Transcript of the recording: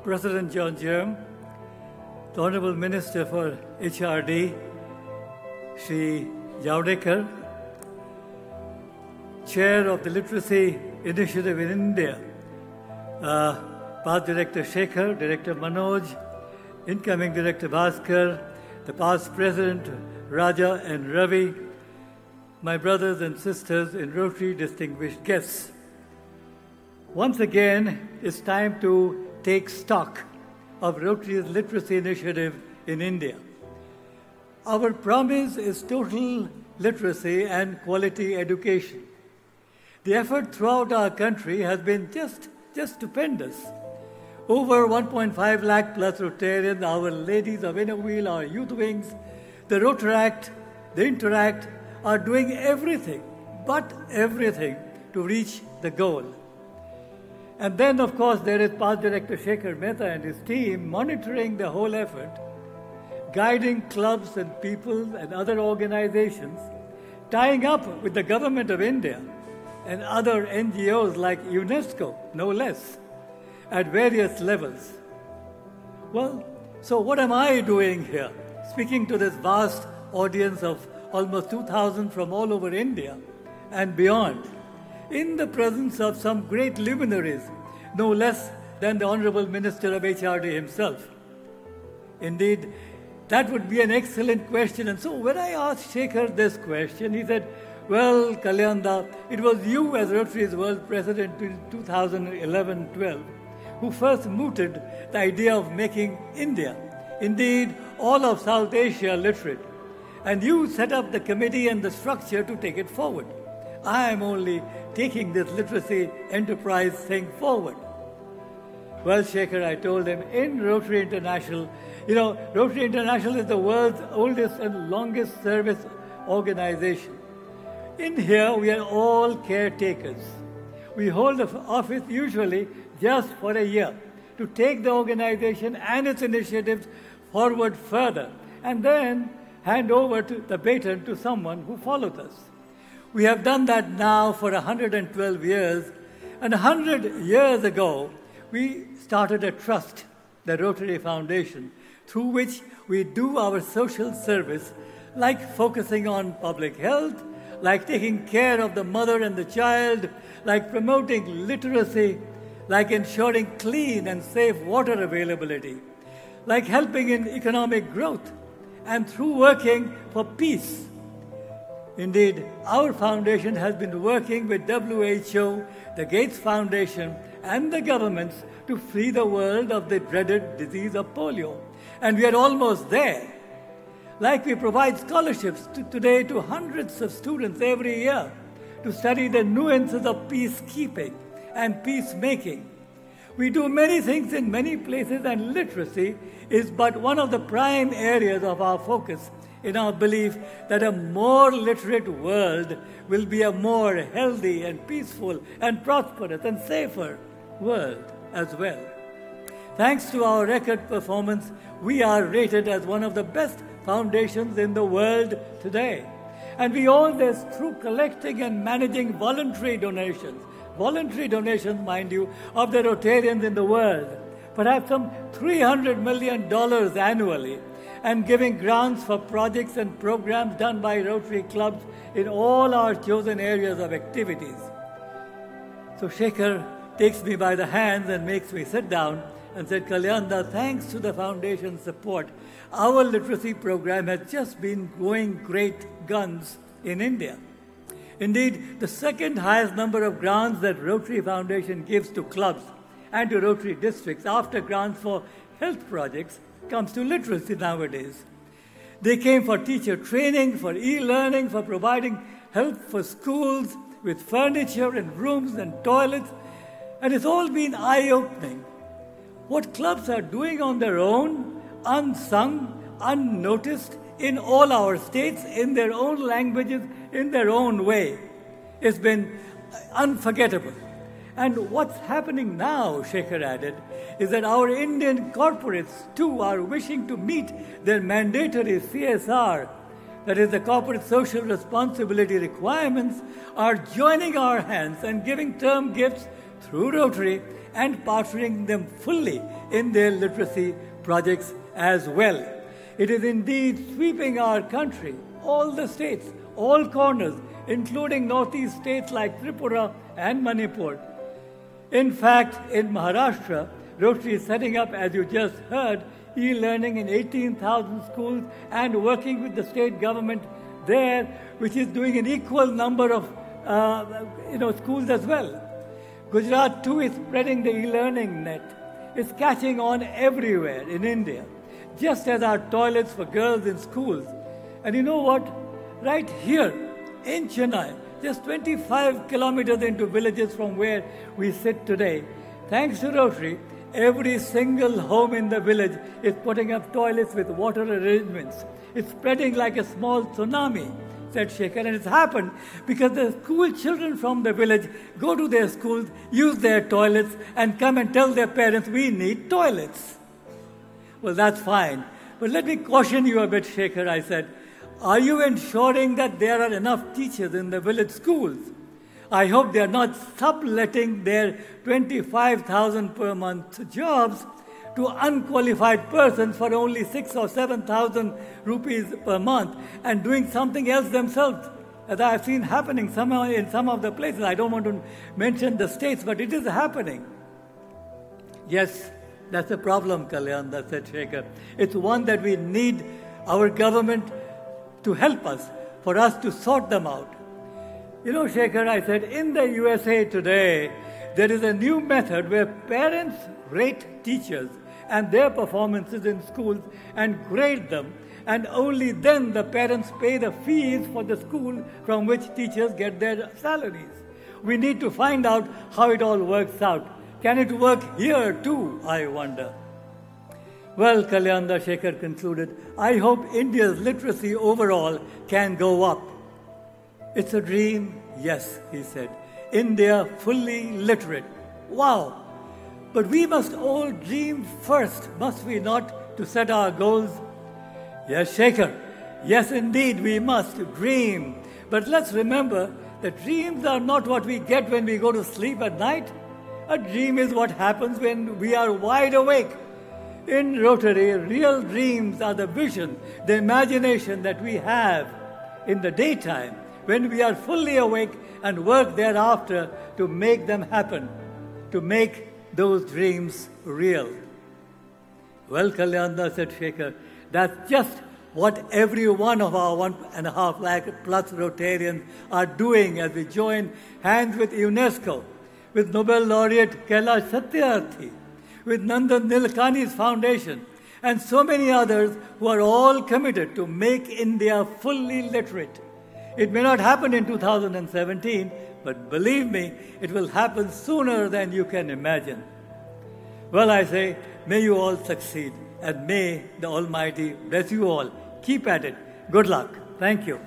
President John Germ, the Honorable Minister for HRD, Shri Javadekar, Chair of the Literacy Initiative in India, past Director Shekhar, Director Manoj, incoming Director Bhaskar, the past President Raja and Ravi, my brothers and sisters in Rotary, distinguished guests. Once again, it's time to take stock of Rotary's literacy initiative in India. Our promise is total literacy and quality education. The effort throughout our country has been just stupendous. Over 1.5 lakh plus Rotarians, our ladies of Inner Wheel, our youth wings, the Rotaract, the Interact are doing everything, but everything to reach the goal. And then, of course, there is past Director Shekhar Mehta and his team monitoring the whole effort, guiding clubs and people and other organizations, tying up with the Government of India and other NGOs like UNESCO, no less, at various levels. Well, so what am I doing here, speaking to this vast audience of almost 2,000 from all over India and beyond, in the presence of some great luminaries, no less than the Honorable Minister of HRD himself? Indeed, that would be an excellent question. And so when I asked Shekhar this question, he said, well, Kalyanda, it was you as Rotary's World President in 2011-12 who first mooted the idea of making India, indeed all of South Asia, literate. And you set up the committee and the structure to take it forward. I am only taking this literacy enterprise thing forward. Well, Shekhar, I told him, in Rotary International, Rotary International is the world's oldest and longest service organization. In here, we are all caretakers. We hold the office usually just for a year to take the organization and its initiatives forward further, and then hand over the baton to someone who follows us. We have done that now for 112 years, and 100 years ago, we started a trust, the Rotary Foundation, through which we do our social service, like focusing on public health, like taking care of the mother and the child, like promoting literacy, like ensuring clean and safe water availability, like helping in economic growth, and through working for peace. Indeed, our foundation has been working with WHO, the Gates Foundation, and the governments to free the world of the dreaded disease of polio. And we are almost there. Like we provide scholarships today to hundreds of students every year to study the nuances of peacekeeping and peacemaking. We do many things in many places, and literacy is but one of the prime areas of our focus in our belief that a more literate world will be a more healthy and peaceful and prosperous and safer world as well. Thanks to our record performance, we are rated as one of the best foundations in the world today. And we owe this through collecting and managing voluntary donations, mind you, of the Rotarians in the world, perhaps some $300 million annually, and giving grants for projects and programs done by Rotary clubs in all our chosen areas of activities. So Shekhar takes me by the hands and makes me sit down and said, Kalyanda, thanks to the foundation's support, our literacy program has just been going great guns in India. Indeed, the second highest number of grants that Rotary Foundation gives to clubs and to Rotary districts after grants for health projects comes to literacy nowadays. They came for teacher training, for e-learning, for providing help for schools with furniture and rooms and toilets, and it's all been eye-opening. What clubs are doing on their own, unsung, unnoticed, in all our states, in their own languages, in their own way, it's been unforgettable. And what's happening now, Shekhar added, is that our Indian corporates too are wishing to meet their mandatory CSR, that is the corporate social responsibility requirements, are joining our hands and giving term gifts through Rotary and partnering them fully in their literacy projects as well. It is indeed sweeping our country, all the states, all corners, including northeast states like Tripura and Manipur. In fact, in Maharashtra, Rotary is setting up, as you just heard, e-learning in 18,000 schools and working with the state government there, which is doing an equal number of schools as well. Gujarat too is spreading the e-learning net. It's catching on everywhere in India, just as our toilets for girls in schools. And you know what? Right here in Chennai, just 25 kilometers into villages from where we sit today, thanks to Rotary, every single home in the village is putting up toilets with water arrangements. It's spreading like a small tsunami, said Shekhar, and it's happened because the school children from the village go to their schools, use their toilets, and come and tell their parents, we need toilets. Well, that's fine. But let me caution you a bit, Shekhar, I said. Are you ensuring that there are enough teachers in the village schools? I hope they are not subletting their 25,000 per month jobs to unqualified persons for only 6,000 or 7,000 rupees per month and doing something else themselves, as I have seen happening in some of the places. I don't want to mention the states, but it is happening. Yes, that's a problem, Kalyan, said Shekhar. It's one that we need our government to help us, for us to sort them out. You know, Shekhar, I said, in the USA today, there is a new method where parents rate teachers and their performances in schools and grade them, and only then the parents pay the fees for the school from which teachers get their salaries. We need to find out how it all works out. Can it work here too, I wonder? Well, Kalyan, Shekhar concluded, I hope India's literacy overall can go up. It's a dream, yes, he said. India fully literate. Wow! But we must all dream first, must we not, to set our goals? Yes, Shekhar. Yes, indeed, we must dream. But let's remember that dreams are not what we get when we go to sleep at night. A dream is what happens when we are wide awake. In Rotary, real dreams are the vision, the imagination that we have in the daytime when we are fully awake and work thereafter to make them happen, to make those dreams real. Well, Kalyan, said Shekhar, that's just what every one of our 1.5 lakh plus Rotarians are doing as we join hands with UNESCO, with Nobel laureate Kailash Satyarthi, with Nandan Nilekani's foundation, and so many others who are all committed to make India fully literate. It may not happen in 2017, but believe me, it will happen sooner than you can imagine. Well, I say, may you all succeed, and may the Almighty bless you all. Keep at it. Good luck. Thank you.